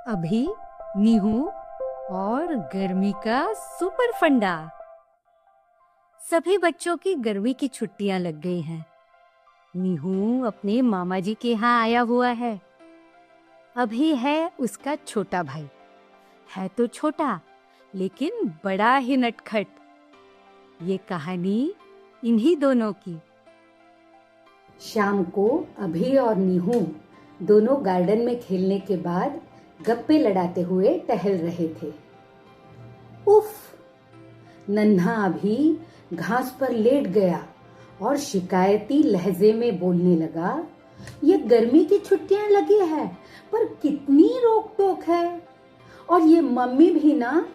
अभी नीहू और गर्मी का सुपर फंडा। सभी बच्चों की गर्मी की छुट्टियां लग गई हैं। नीहू अपने मामा जी के यहाँ आया हुआ है। अभी है उसका छोटा भाई, है तो छोटा लेकिन बड़ा ही नटखट। ये कहानी इन्हीं दोनों की। शाम को अभी और नीहू दोनों गार्डन में खेलने के बाद गप्पे लड़ाते हुए टहल रहे थे। उफ! नन्हा अभी घास पर लेट गया और शिकायती लहजे में बोलने लगा, ये गर्मी की छुट्टियां लगी है पर कितनी रोक टोक है। और ये मम्मी भी ना,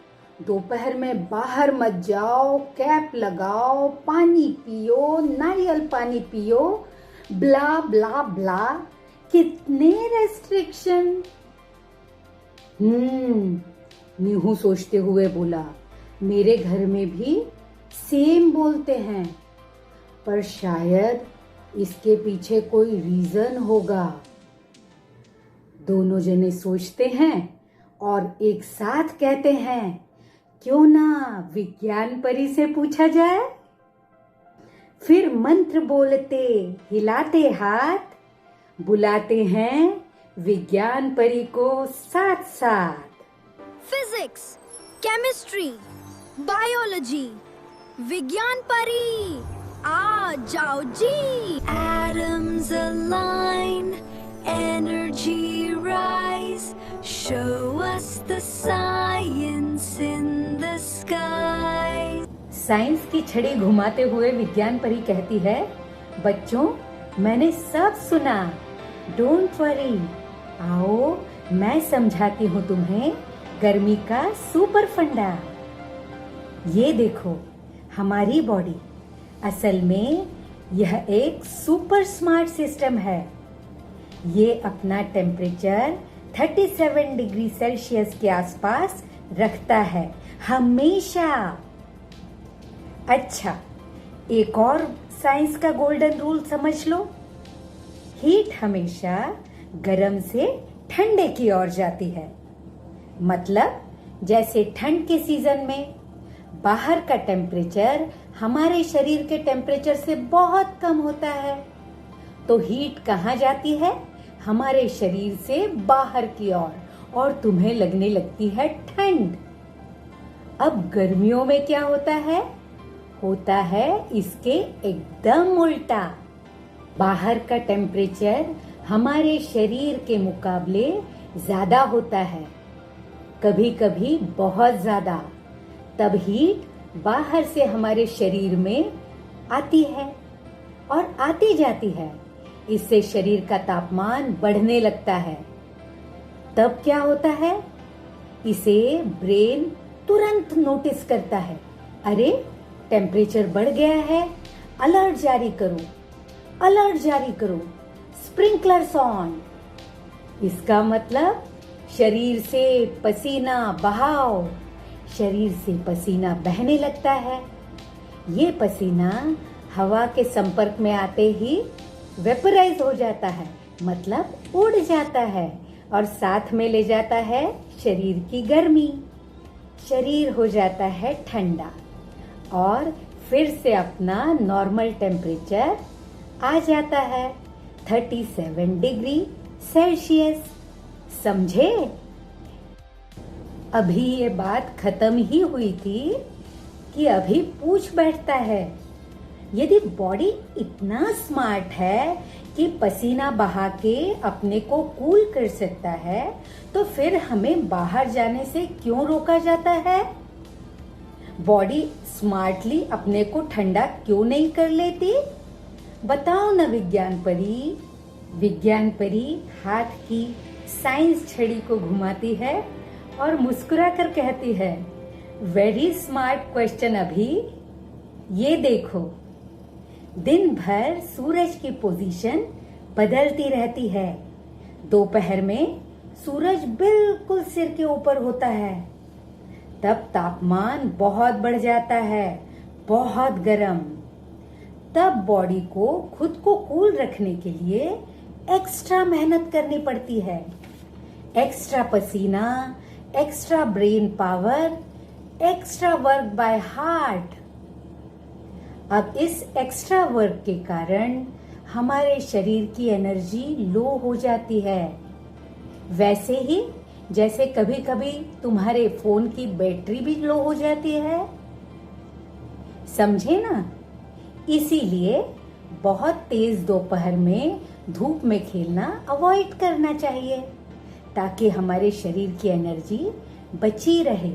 दोपहर में बाहर मत जाओ, कैप लगाओ, पानी पियो, नारियल पानी पियो, ब्ला ब्ला ब्ला, कितने रेस्ट्रिक्शन। नीहू सोचते हुए बोला, मेरे घर में भी सेम बोलते हैं, पर शायद इसके पीछे कोई रीजन होगा। दोनों जने सोचते हैं और एक साथ कहते हैं, क्यों ना विज्ञान परी से पूछा जाए। फिर मंत्र बोलते, हिलाते हाथ, बुलाते हैं विज्ञान परी को साथ साथ। फिजिक्स, केमिस्ट्री, बायोलॉजी, विज्ञान परी आ जाओ जी। Atoms align, energy rise, show us the science in the sky। Science की छड़ी घुमाते हुए विज्ञान परी कहती है, बच्चों मैंने सब सुना, डोंट वरी, आओ मैं समझाती हूँ तुम्हें गर्मी का सुपर फंडा। ये देखो हमारी बॉडी, असल में यह एक सुपर स्मार्ट सिस्टम है। ये अपना टेम्परेचर 37 डिग्री सेल्सियस के आसपास रखता है हमेशा। अच्छा, एक और साइंस का गोल्डन रूल समझ लो, हीट हमेशा गर्म से ठंडे की ओर जाती है। मतलब जैसे ठंड के सीजन में बाहर का टेम्परेचर हमारे शरीर के टेम्परेचर से बहुत कम होता है, तो हीट कहाँ जाती है? हमारे शरीर से बाहर की ओर, और तुम्हें लगने लगती है ठंड। अब गर्मियों में क्या होता है? होता है इसके एकदम उल्टा। बाहर का टेम्परेचर हमारे शरीर के मुकाबले ज्यादा होता है, कभी कभी बहुत ज्यादा। तब हीट बाहर से हमारे शरीर में आती है और आती जाती है। इससे शरीर का तापमान बढ़ने लगता है। तब क्या होता है? इसे ब्रेन तुरंत नोटिस करता है, अरे टेम्परेचर बढ़ गया है, अलर्ट जारी करो, अलर्ट जारी करो, स्प्रिंकलर्स ऑन। इसका मतलब शरीर से पसीना बहाओ। शरीर से पसीना बहने लगता है। ये पसीना हवा के संपर्क में आते ही वेपराइज हो जाता है, मतलब उड़ जाता है, और साथ में ले जाता है शरीर की गर्मी। शरीर हो जाता है ठंडा और फिर से अपना नॉर्मल टेम्परेचर आ जाता है 37 डिग्री सेल्सियस। समझे? अभी ये बात खत्म ही हुई थी कि अभी पूछ बैठता है, यदि बॉडी इतना स्मार्ट है कि पसीना बहा के अपने को कूल कर सकता है, तो फिर हमें बाहर जाने से क्यों रोका जाता है? बॉडी स्मार्टली अपने को ठंडा क्यों नहीं कर लेती? बताओ ना विज्ञान परी। विज्ञान परी हाथ की साइंस छड़ी को घुमाती है और मुस्कुरा कर कहती है, वेरी स्मार्ट क्वेश्चन अभी। ये देखो, दिन भर सूरज की पोजीशन बदलती रहती है। दोपहर में सूरज बिल्कुल सिर के ऊपर होता है, तब तापमान बहुत बढ़ जाता है, बहुत गर्म। तब बॉडी को खुद को कूल रखने के लिए एक्स्ट्रा मेहनत करनी पड़ती है। एक्स्ट्रा पसीना, extra brain power, extra work by heart. अब इस एक्स्ट्रा वर्क के कारण हमारे शरीर की एनर्जी लो हो जाती है। वैसे ही जैसे कभी कभी तुम्हारे फोन की बैटरी भी लो हो जाती है, समझे ना? इसीलिए बहुत तेज दोपहर में धूप में खेलना अवॉइड करना चाहिए ताकि हमारे शरीर की एनर्जी बची रहे,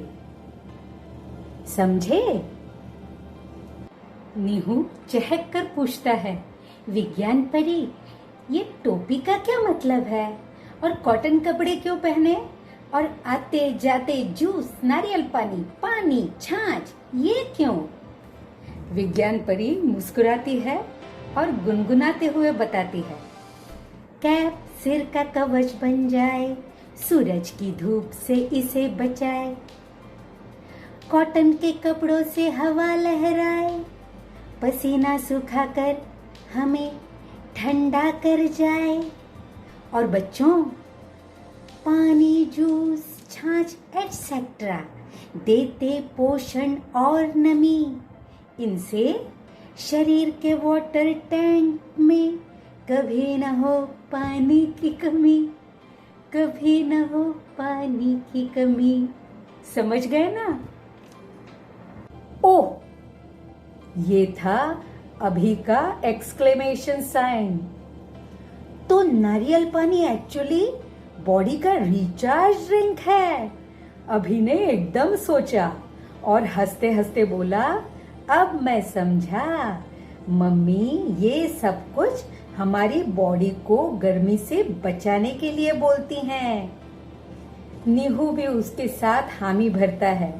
समझे? नीहू चहक कर पूछता है, विज्ञान परी, ये टोपी का क्या मतलब है? और कॉटन कपड़े क्यों पहने? और आते जाते जूस, नारियल पानी, पानी, छाछ, ये क्यों? विज्ञान परी मुस्कुराती है और गुनगुनाते हुए बताती है, कैप सिर का कवच बन जाए, सूरज की धूप से इसे बचाए, कॉटन के कपड़ों से हवा लहराए, पसीना सुखाकर हमें ठंडा कर जाए। और बच्चों, पानी, जूस, छाछ एटसेट्रा देते पोषण और नमी। इनसे शरीर के वाटर टैंक में कभी न हो पानी की कमी, कभी न हो पानी की कमी। समझ गए ना? ओह, ये था अभी का एक्सक्लेमेशन साइन। तो नारियल पानी एक्चुअली बॉडी का रिचार्ज ड्रिंक है। अभी ने एकदम सोचा और हंसते हंसते बोला, अब मैं समझा, मम्मी ये सब कुछ हमारी बॉडी को गर्मी से बचाने के लिए बोलती हैं। नीहू भी उसके साथ हामी भरता है,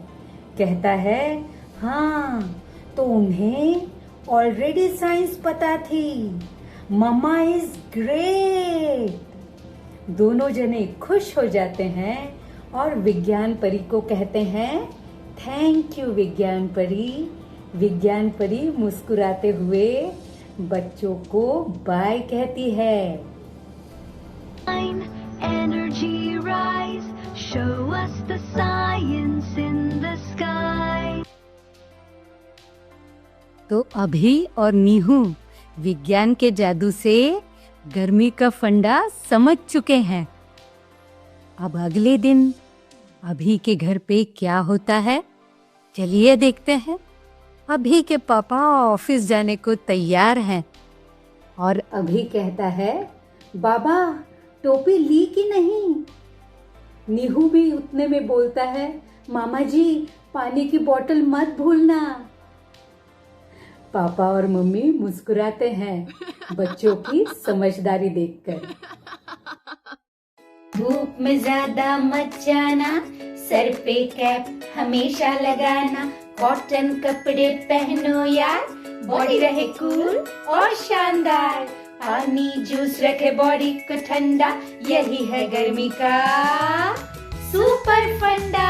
कहता है, हाँ तो उन्हें ऑलरेडी साइंस पता थी। मम्मा इज ग्रेट। दोनों जने खुश हो जाते हैं और विज्ञान परी को कहते हैं, थैंक यू विज्ञान परी। विज्ञान परी मुस्कुराते हुए बच्चों को बाय कहती है। Energy rise, show us the science in the sky. तो अभी और नीहू विज्ञान के जादू से गर्मी का फंडा समझ चुके हैं। अब अगले दिन अभी के घर पे क्या होता है, चलिए देखते हैं। अभी के पापा ऑफिस जाने को तैयार हैं और अभी कहता है, बाबा टोपी ली कि नहीं? नीहू भी उतने में बोलता है, मामा जी पानी की बोतल मत भूलना। पापा और मम्मी मुस्कुराते हैं बच्चों की समझदारी देखकर। धूप में ज्यादा मत जाना, सर पे कैप हमेशा लगाना, कॉटन कपड़े पहनो यार, बॉडी रहे कूल और शानदार, पानी जूस रखे बॉडी को ठंडा, यही है गर्मी का सुपर फंडा।